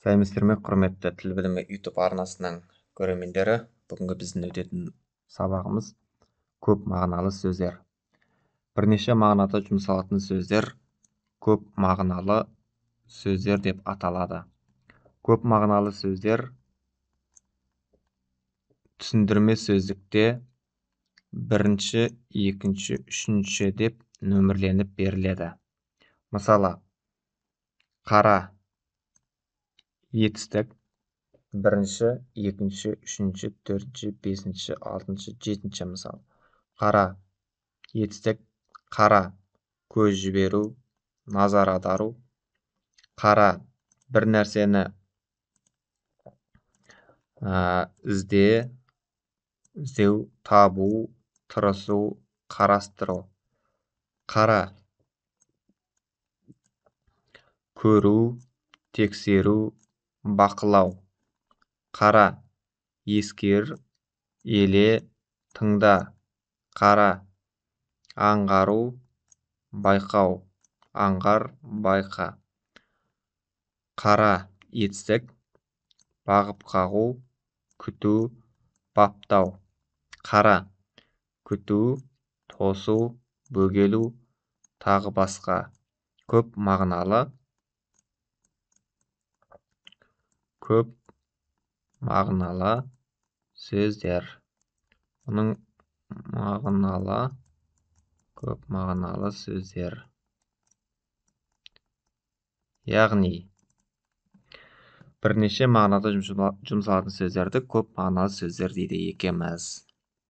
Сәлеметсіздер ме, құрметті тіл білімі YouTube арнасының көрермендері. Бүгінгі біздің өтетін сабағымыз көп мағыналы сөздер. Бірнеше мағынада жұмсалатын сөздер көп мағыналы сөздер деп аталады. Көп мағыналы сөздер түсіндірме сөздікте бірінші, екінші, үшінші деп нөмірленіп беріледі. Мысалы, қара, етістік бірінші, екінші, үшінші, төртінші, бесінші, алтыншы, жетінші мысал. Қара, етістік қара, көз жіберу, назар аудару. Қара, бір нәрсені іздеу, табу, тырысу, қарастыру. Қара, көру, тексеру, бақылау. Қара, ескер, еле, тыңда. Қара, аңғару, байқау, аңғар, байқа. Қара, етістік бағып қағу, күту, баптау. Қара, күту, тосу, бөгелу, тағы басқа. Көп мағыналы сөздер. Оның көп мағыналы сөздер. Яғни, бірнеше мағынада жұмсалатын сөздерді көп мағыналы сөздер дейді екенбіз.